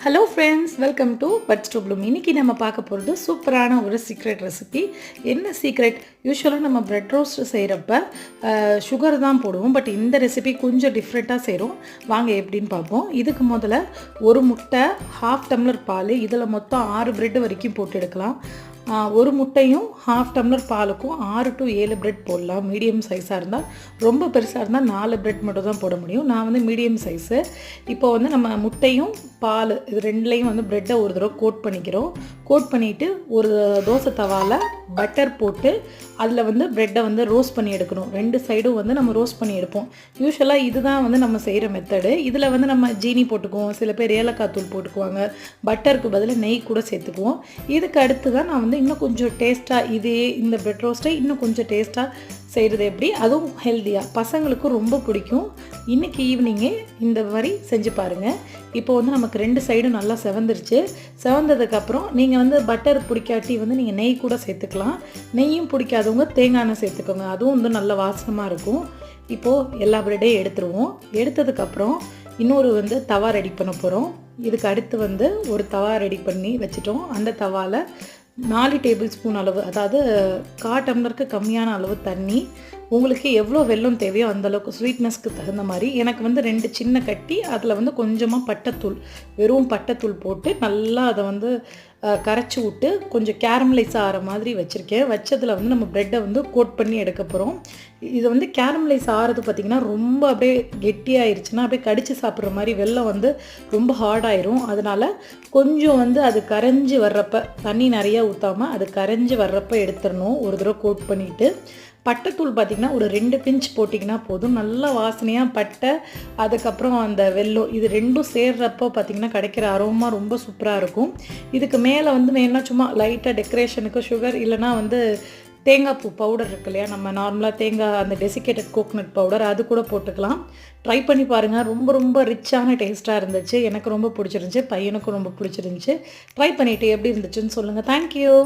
Hello friends, welcome to buds to bloom. இன்றைக்கி நம்ம பார்க்க போகிறது சூப்பரான ஒரு சீக்ரெட் ரெசிபி. என்ன சீக்ரெட்? யூஸ்வலாக நம்ம ப்ரெட் ரோஸ்ட் செய்கிறப்ப சுகர் தான் போடுவோம். பட் இந்த ரெசிபி கொஞ்சம் டிஃப்ரெண்ட்டாக செய்கிறோம். வாங்க எப்படின்னு பார்ப்போம். இதுக்கு முதல்ல ஒரு முட்டை, ஹாஃப் டம்ளர் பால், இதில் மொத்தம் 6 ப்ரெட் வரைக்கும் போட்டு எடுக்கலாம். ஒரு முட்டையும் ஹாஃப் டம்ளர் பாலுக்கும் 6 to 7 ப்ரெட் போடலாம். மீடியம் சைஸாக இருந்தால். ரொம்ப பெருசாக இருந்தால் 4 ப்ரெட் மட்டும் தான் போட முடியும். நான் வந்து மீடியம் சைஸு. இப்போ வந்து நம்ம முட்டையும் பால் இது ரெண்டுலேயும் வந்து ப்ரெட்டை ஒரு தடவை கோட் பண்ணிக்கிறோம். கோட் பண்ணிவிட்டு ஒரு தோசை தவாவில் பட்டர் போட்டு அதில் வந்து ப்ரெட்டை வந்து ரோஸ்ட் பண்ணி எடுக்கணும். 2 சைடும் வந்து நம்ம ரோஸ்ட் பண்ணி எடுப்போம். யூஸ்வலாக இதுதான் வந்து நம்ம செய்கிற மெத்தடு. இதில் வந்து நம்ம ஜீனி போட்டுக்குவோம், சில பேர் ஏலக்காய் தூள் போட்டுக்குவாங்க, பட்டருக்கு பதில் நெய் கூட சேர்த்துக்குவோம். இதுக்கு அடுத்து தான் நான் வந்து இன்னும் கொஞ்சம் டேஸ்ட்டாக இந்த ப்ரெட் ரோஸ்ட்டை இன்னும் கொஞ்சம் டேஸ்ட்டாக செய்கிறது எப்படி, அதுவும் ஹெல்த்தியாக பசங்களுக்கும் ரொம்ப பிடிக்கும். இன்றைக்கி ஈவினிங்கே இந்த மாதிரி செஞ்சு பாருங்கள். இப்போ வந்து நமக்கு 2 சைடும் நல்லா செவந்துருச்சு. செவந்ததுக்கப்புறம் நீங்கள் வந்து பட்டர் பிடிக்காட்டி வந்து நீங்கள் நெய் கூட சேர்த்துக்கலாம். நெய்யும் பிடிக்காதவங்க தேங்காய் எண்ணெய் சேர்த்துக்கோங்க, அதுவும் வந்து நல்ல வாசனமாக இருக்கும். இப்போது எல்லா ப்ரெட்டையும் எடுத்துருவோம். எடுத்ததுக்கப்புறம் இன்னொரு வந்து தவா ரெடி பண்ண போகிறோம். இதுக்கு அடுத்து வந்து ஒரு தவா ரெடி பண்ணி வச்சுட்டோம். அந்த தவாவில் 4 டேபிள் ஸ்பூன் அளவு, அதாவது 1/4 டம்ளருக்கு கம்மியான அளவு தண்ணி, உங்களுக்கு எவ்வளோ வெல்லம் தேவையோ அந்தளவுக்கு ஸ்வீட்னஸ்க்கு தகுந்த மாதிரி. எனக்கு வந்து 2 சின்ன கட்டி, அதில் வந்து கொஞ்சமாக பட்டைத்தூள், வெறும் பட்டைத்தூள் போட்டு நல்லா அதை வந்து கரைச்சி விட்டு கொஞ்சம் கேரமலைஸ் ஆகிற மாதிரி வச்சுருக்கேன். வச்சதில் வந்து நம்ம ப்ரெட்டை வந்து கோட் பண்ணி எடுக்க போகிறோம். இது வந்து கேரமலைஸ் ஆகிறது பார்த்திங்கன்னா ரொம்ப அப்படியே கெட்டியாகிருச்சுன்னா அப்படியே கடித்து சாப்பிட்ற மாதிரி, வெல்லம் வந்து ரொம்ப ஹார்டாயிரும். அதனால் கொஞ்சம் வந்து அது கரைஞ்சி வர்றப்ப, தண்ணி நிறையா ஊற்றாமல் அது கரைஞ்சி வர்றப்ப எடுத்துடணும். ஒரு தடவை கோட் பண்ணிவிட்டு பட்டைத்தூள் பார்த்திங்கன்னா ஒரு 2 பிஞ்ச் போட்டிங்கன்னா போதும். நல்ல வாசனையாக பட்டை, அதுக்கப்புறம் அந்த வெல்லம், இது ரெண்டும் சேர்றப்போ பார்த்திங்கன்னா கிடைக்கிற அரோமா ரொம்ப சூப்பராக இருக்கும். இதுக்கு மேலே வந்து வேணா சும்மா லைட்டாக டெக்கரேஷனுக்கு சுகர், இல்லைனா வந்து தேங்காய் பூ பவுடர் இருக்கு இல்லையா, நம்ம நார்மலாக தேங்காய் அந்த டெசிகேட்டட் கோகனட் பவுடர், அது கூட போட்டுக்கலாம். ட்ரை பண்ணி பாருங்கள். ரொம்ப ரொம்ப ரிச்சான டேஸ்ட்டாக இருந்துச்சு. எனக்கு ரொம்ப பிடிச்சிருந்துச்சி, பையனுக்கும் ரொம்ப பிடிச்சிருந்துச்சி. ட்ரை பண்ணிவிட்டு எப்படி இருந்துச்சுன்னு சொல்லுங்கள். தேங்க்யூ.